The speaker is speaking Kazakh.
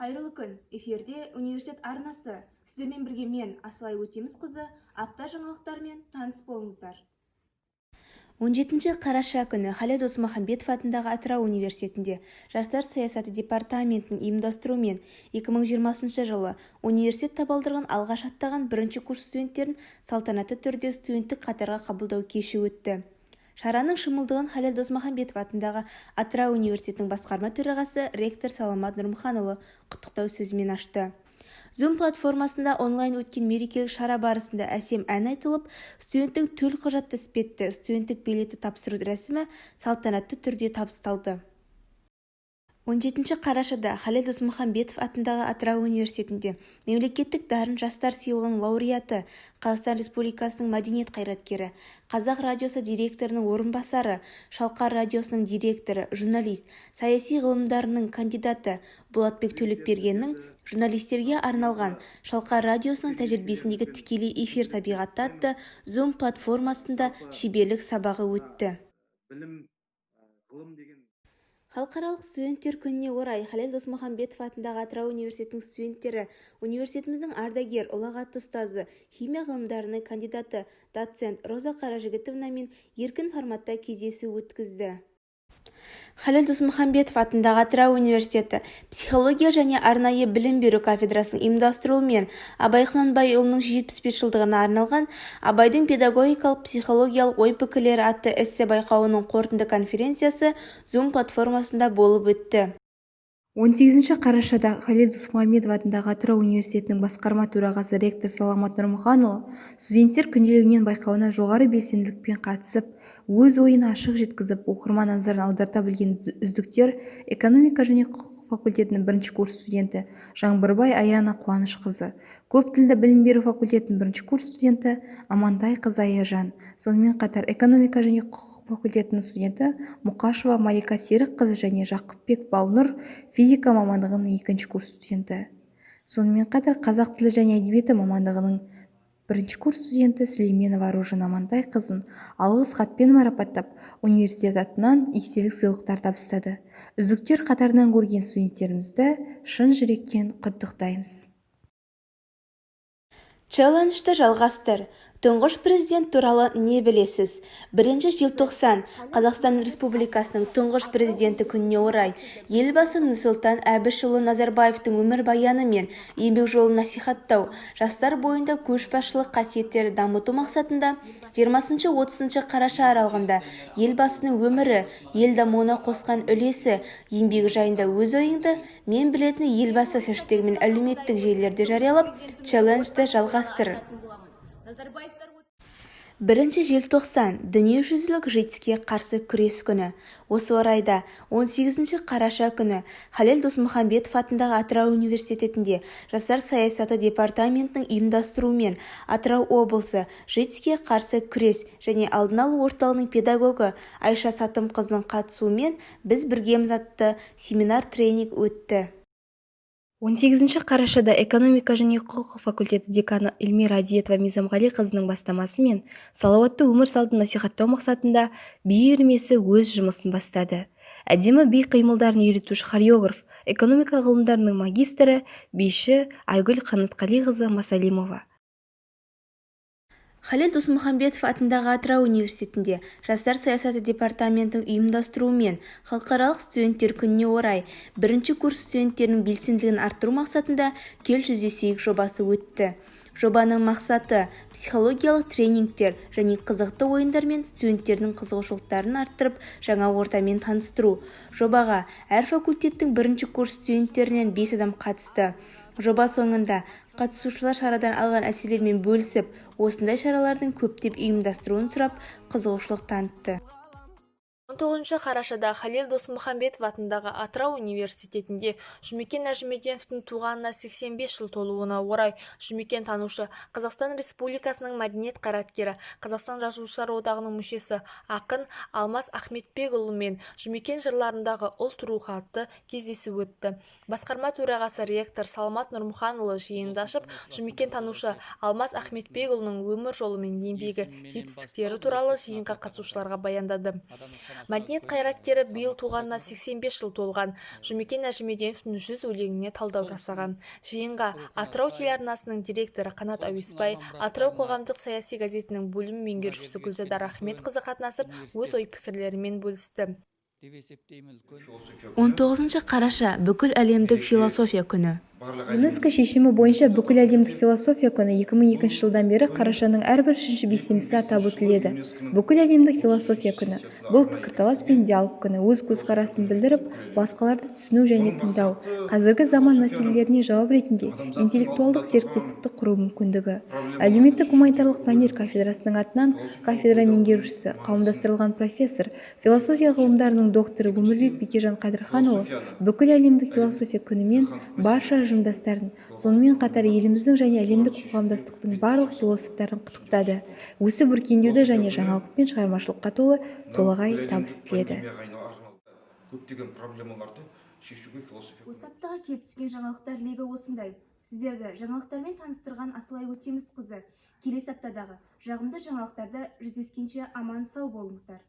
Қайырлы күн. Эфирде университет арнасы. Сіздермен бірге мен, Асылай Өтемісқызы, апта жаңалықтармен таныс болыңыздар. 17 қараша күні Халел Досмұхамбетов атындағы Атырау университетінде Жастар саясаты департаментінің ұйымдастыруымен 2020 жылы университет табалдырығын алғаш аттаған бірінші курс студенттерін салтанатты түрде студенттік қатарға қабылдау кеші өтті. Шараның шымылдығын Халел Досмұхамбетов атындағы Атырау университетінің басқарма төрағасы ректор Саламат Нұрмұханұлы құттықтау сөзімен ашты. Zoom платформасында онлайн өткен мерекелік шара барысында әсем ән айтылып, студенттің төлқұжат іспетті студенттік билеті тапсыру рәсімі салтанатты түрде табысталды. 17 қарашада Халел Досмұхамбетов атындағы Атырау университетінде мемлекеттік дарын жастар сыйлығының лауреаты, Қазақстан Республикасының мәдениет қайраткері, Қазақ радиосы директорының орынбасары, Шалқар радиосының директоры, журналист, саяси ғылымдарының кандидаты Болатбек Төлепбергеннің журналистерге арналған Шалқар радиосының тәжірибесіндегі тікелей эфир табиғаты атты Zoom платформасында шеберлік сабағы өтті. Халықаралық студенттер күніне орай Халел Досмұхамбетов атындағы Атырау университетінің студенттері университетіміздің ардагер, ұлағатты ұстазы, химия ғылымдарының кандидаты, доцент Роза Қаражігітовнамен еркін форматта кездесу өткізді. Халел Досмұхамбетов атындағы Атырау университеті психология және арнайы білім беру кафедрасының ұйымдастыруымен Абай Құнанбайұлының 175 жылдығына арналған Абайдың педагогикалық психологиялық ой-пікірлері атты эссе байқауының қорытынды конференциясы Zoom платформасында болып өтті. 18 қарашада Халел Досмұхамбетов атындағы Атырау университетінің басқарма төрағасы ректор Саламат Нұрмұханұлы студенттер күнделігінен байқауына жоғары белсенділікпен қатысып, өз ойын ашық жеткізіп, оқырман назарын аударта білген үздіктер экономика және құқық факультетінің бірінші курс студенті Жаңбырбай Аяна Қуанышқызы, көп тілді білім беру факультетінің бірінші курс студенті Амантайқызы Аяжан, сонымен қатар экономика және құқық факультетінің студенті Мұқашева Малика Серікқызы және Жақыпбек Балнұр физика мамандығының екінші курс студенті. Сонымен қатар қазақ тілі және әдебиеті мамандығының бірінші курс студенті Сүлейменова Аружан Амантайқызын алғыс хатпен марапаттап, университет атынан естелік сыйлықтар табыстады. Үздіктер қатарынан көрген студенттерімізді шын жүректен құттықтаймыз. Челленджді жалғастыр. Тұңғыш президент туралы не білесіз? 1 желтоқсан Қазақстан Республикасының тұңғыш президенті күніне орай елбасы Нұрсұлтан Әбішұлы Назарбаевтың өмірбаяны мен еңбек жолын насихаттау, жастар бойында көшбасшылық қасиеттерді дамыту мақсатында 20-30 қараша аралығында елбасының өмірі, ел дамуына қосқан үлесі, еңбегі жайында өз ойыңды мен білетін елбасы хэштегімен әлеуметтік желілерде жариялап, челленджді жалғастыр. 1 желтоқсан дүниежүзілік ЖИТСке қарсы күрес күні. Осы орайда 18 қараша күні Халел Досмұхамбетов атындағы Атырау университетінде Жастар саясаты департаментінің ұйымдастыруымен Атырау облысы ЖИТСке қарсы күрес және алдын алу орталығының педагогы Айша Сатымқызының қатысуымен біз біргеміз атты семинар-тренинг өтті. 18 қарашада экономика және құқық факультеті деканы Эльмира Адиетова Мизамғалиқызының бастамасымен салауатты өмір салтын насихаттау мақсатында би үйірмесі өз жұмысын бастады. Әдемі би қимылдарын үйретуші хореограф, экономика ғылымдарының магистрі, биші Айгүл Қанатқалиқызы Масалимова. Халел Досмұхамбетов атындағы Атырау университетінде Жастар саясаты департаментінің ұйымдастыруымен халықаралық студенттер күніне орай бірінші курс студенттерінің белсенділігін арттыру мақсатында кел жүздесейік жобасы өтті. Жобаның мақсаты психологиялық тренингтер және қызықты ойындармен студенттердің қызығушылықтарын арттырып, жаңа ортамен таныстыру. Жобаға әр факультеттің бірінші курс студенттерінен 5 адам қатысты. Жоба соңында қатысушылар шарадан алған әсерлермен бөлісіп, осындай шаралардың көптеп ұйымдастыруын сұрап, қызығушылық танытты. 19 қарашада Халел Досмұхамбетов атындағы Атырау университетінде Жұмекен Нәжімеденовтің туғанына 85 жыл толуына орай Жұмекен танушы, Қазақстан Республикасының мәдениет қайраткері, Қазақстан жазушылар одағының мүшесі ақын Алмас Ахметбекұлы мен Жұмекен жырларындағы ұлт рухы атты кездесу өтті. Басқарма төрағасы ректор Саламат Нұрмұханұлы жиынды ашып, Жұмекен танушы Алмас Ахметбекұлының өмір жолы мен еңбегі жетістіктері туралы жиынға қатысушыларға баяндады. Мәдениет қайраткері биыл туғанына 85 жыл толған. Жұмекен Нәжімеденовтің 100 өлеңіне талдау жасаған. Жиынға Атырау телеарнасының директоры Қанат Әуеспай, Атырау қоғамдық саяси газетінің бөлім меңгерушісі Гүлзада Рахметқызы қатынасып, өз ой-пікірлерімен бөлісті. 19 қараша бүкіл әлемдік философия күні. ЮНЕСКО шешімі бойынша бүкіл әлемдік философия күні 2002 жылдан бері қарашаның әрбір үшінші бейсенбісі атап өтіледі. Бүкіл әлемдік философия күні бұл пікірталас пен диалог күні, өз көзқарасын білдіріп, басқаларды түсіну және тыңдау, қазіргі заман мәселелеріне жауап ретінде интеллектуалдық серіктестікті құру мүмкіндігі. Әлеуметтік гуманитарлық пәндер кафедрасының атынан кафедра меңгерушісі, қауымдастырылған профессор, философия ғылымдарының докторы Өмірбек Бекежан Қадырханұлы бүкіл әлемдік философия күнімен барша ұжымдастарын, сонымен қатар еліміздің және әлемдік қоғамдастықтың барлық философтарын құттықтады. Өсіп өркендеуді және жаңалық пен шығармашылыққа толы толағай табыс тіледі. Осы аптаға келіп түскен жаңалықтар легі осындай. Сіздерді жаңалықтармен таныстырған Асылай Өтемісқызы. Келесі аптадағы жағымды жаңалықтарда жүздескенше аман сау болыңыздар.